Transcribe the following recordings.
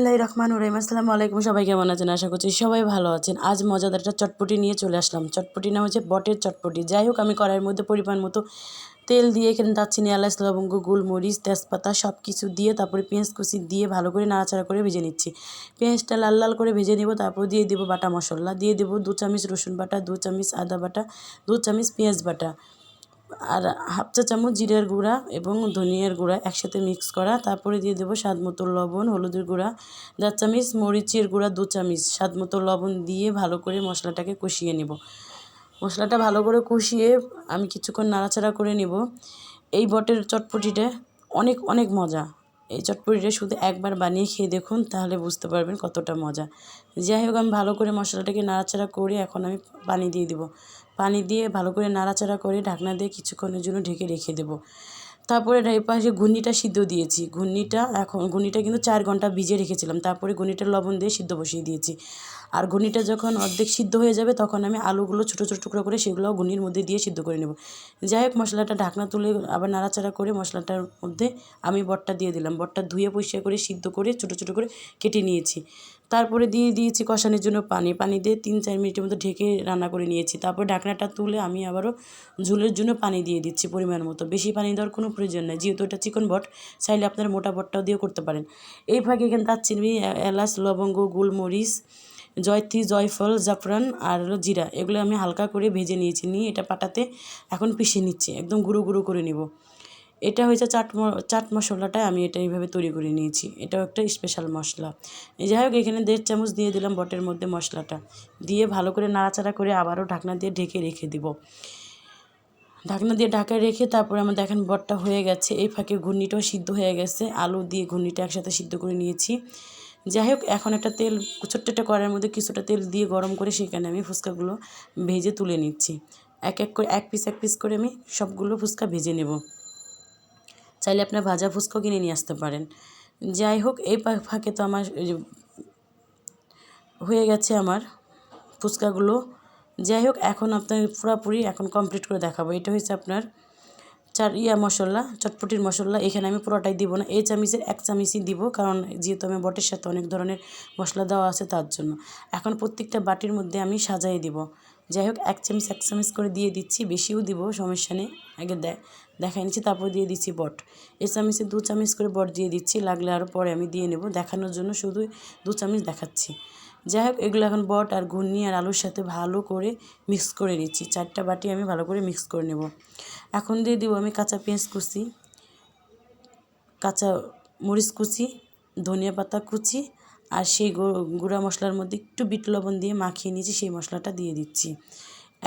রহমানুর রহিম। আসসালামু আলাইকুম। সবাই কেমন আছেন? আশা করছি সবাই ভালো আছেন। আজ মজাদার একটা চটপটি নিয়ে চলে আসলাম। চটপটির নাম হচ্ছে বটের চটপটি। যাই হোক, আমি কড়াইয়ের মধ্যে পরিমাণ মতো তেল দিয়ে এখানে দারচিনি, এলাচ, লবঙ্গ, গোলমরিচ, তেজপাতা সব কিছু দিয়ে তারপরে পেঁয়াজ কুচি দিয়ে ভালো করে নাড়াচাড়া করে ভেজে নিচ্ছি। পেঁয়াজটা লাল লাল করে ভেজে নেব। তারপর দিয়ে দেবো বাটা মশলা, দিয়ে দেবো 2 চামচ রসুন বাটা, 2 চামচ আদা বাটা, 2 চামচ পেঁয়াজ বাটা, আর হাফ চা চামচ জিরার গুঁড়া এবং ধনিয়ার গুঁড়া একসাথে মিক্স করা। তারপরে দিয়ে দেবো স্বাদ মতো লবণ, হলুদের গুঁড়া 4 চামচ, মরিচের গুঁড়া 2 চামচ, স্বাদ মতো লবণ দিয়ে ভালো করে মশলাটাকে কষিয়ে নেব। মশলাটা ভালো করে কষিয়ে আমি কিছুক্ষণ নাড়াচাড়া করে নেব। এই বটের চটপটিটা অনেক অনেক মজা। এই চটপটিটা শুধু একবার বানিয়ে খেয়ে দেখুন, তাহলে বুঝতে পারবেন কতটা মজা। যাই হোক, আমি ভালো করে মশলাটাকে নাড়াচাড়া করে এখন আমি পানি দিয়ে দেবো। পানি দিয়ে ভালো করে নাড়াচাড়া করে ঢাকনা দিয়ে কিছুক্ষণের জন্য ঢেকে রেখে দেবো। তারপরে এই পাশে ঘুগনিটা সিদ্ধ দিয়েছি। ঘুগনিটা কিন্তু 4 ঘন্টা ভিজিয়ে রেখেছিলাম। তারপরে ঘুগনিটা লবণ দিয়ে সিদ্ধ বসিয়ে দিয়েছি। আর ঘুগনিটা যখন অর্ধেক সিদ্ধ হয়ে যাবে তখন আমি আলুগুলো ছোটো ছোটো টুকরো করে সেগুলোও ঘুগনির মধ্যে দিয়ে সিদ্ধ করে নেব। যাই হোক, মশলাটা ঢাকনা তুলে আবার নাড়াচাড়া করে মশলাটার মধ্যে আমি বটটা দিয়ে দিলাম। বটটা ধুয়ে পরিষ্কার করে সিদ্ধ করে ছোটো ছোটো করে কেটে নিয়েছি। তারপরে দিয়ে দিয়েছি কষানোর জন্য পানি দিয়ে 3-4 মিনিটের মতো ঢেকে রান্না করে নিয়েছি। তারপর ঢাকনাটা তুলে আমি আবারও ঝোলের জন্য পানি দিয়ে দিচ্ছি পরিমাণ মতো। বেশি পানি দেওয়ার কোনো প্রয়োজন নেই, যেহেতু এটা চিকন বট। চাইলে আপনারা মোটা বটটাও দিয়ে করতে পারেন। এই ফাঁকে এখানে দারচিনি, এলাচ, লবঙ্গ, গোলমরিচ, জয়ত্রী, জয়ফল, জাফরান আর হলো জিরা, এগুলো আমি হালকা করে ভেজে নিয়েছি। নিয়ে এটা পাটাতে এখন পিষে নিচ্ছি, একদম গুঁড়ো গুঁড়ো করে নেব। এটা হয়েছে চাট মশলাটা আমি এটা এইভাবে তৈরি করে নিয়েছি। এটাও একটা স্পেশাল মশলা। যাই হোক, এখানে 1.5 চামচ দিয়ে দিলাম বটের মধ্যে মশলাটা। দিয়ে ভালো করে নাড়াচাড়া করে আবারও ঢাকনা দিয়ে ঢেকে রেখে দিব। ঢাকনা দিয়ে ঢাকায় রেখে তারপরে আমার দেখেন বটটা হয়ে গেছে। এই ফাঁকে ঘুগনিটাও সিদ্ধ হয়ে গেছে। আলু দিয়ে ঘুগনিটা একসাথে সিদ্ধ করে নিয়েছি। যাই হোক, এখন একটা ছোট্ট একটা কড়াইয়ের মধ্যে কিছুটা তেল দিয়ে গরম করে সেখানে আমি ফুচকাগুলো ভেজে তুলে নিচ্ছি। এক এক করে এক পিস করে আমি সবগুলো ফুচকা ভেজে নেব। চাইলে আপনার ভাজা ফুচকাও কিনে নিয়ে আসতে পারেন। যাই হোক, এই ফাঁকে তো আমার হয়ে গেছে আমার ফুচকাগুলো। যাই হোক, এখন আপনার পুরোপুরি এখন কমপ্লিট করে দেখাবো। এটা হচ্ছে আপনার মশলা, চটপটির মশলা। এখানে আমি পুরোটাই দিব না, এই চামচের 1 চামচই দিব, কারণ যেহেতু আমি বটের সাথে অনেক ধরনের মশলা দেওয়া আছে তার জন্য। এখন প্রত্যেকটা বাটির মধ্যে আমি সাজাই দিব। যাই হোক, 1 চামচ করে দিয়ে দিচ্ছি, বেশিও দিব, সমস্যা নেই। আগে দেখাই নিচ্ছি, তারপর দিয়ে দিচ্ছি বট। এই চামচে 2 চামচ করে বট দিয়ে দিচ্ছি, লাগলে আরও পরে আমি দিয়ে নেব। দেখানোর জন্য শুধু 2 চামচ দেখাচ্ছি। যাই হোক, এগুলো এখন বট আর ঘুগনি আর আলুর সাথে ভালো করে মিক্স করে নিচ্ছি। 4টা বাটি আমি ভালো করে মিক্স করে নেব। এখন দিয়ে দেবো আমি কাঁচা পেঁয়াজ কুচি, কাঁচা মরিচ কুচি, ধনিয়া পাতা কুচি, আর সেই গুঁড়া মশলার মধ্যে একটু বিট লবণ দিয়ে মাখিয়ে নিয়েছি, সেই মশলাটা দিয়ে দিচ্ছি।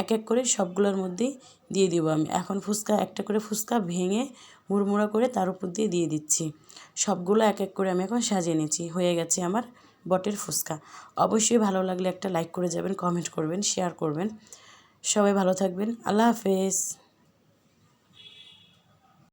এক এক করে সবগুলোর মধ্যেই দিয়ে দেবো আমি। এখন একটা করে ফুচকা ভেঙে মুড়মুড়া করে তার উপর দিয়ে দিচ্ছি। সবগুলো এক এক করে আমি এখন সাজিয়ে নিয়েছি। হয়ে গেছে আমার বটের ফুচকা। অবশ্যই ভালো লাগলে একটা লাইক করে যাবেন, কমেন্ট করবেন, শেয়ার করবেন। সবাই ভালো থাকবেন। আল্লাহ হাফেজ।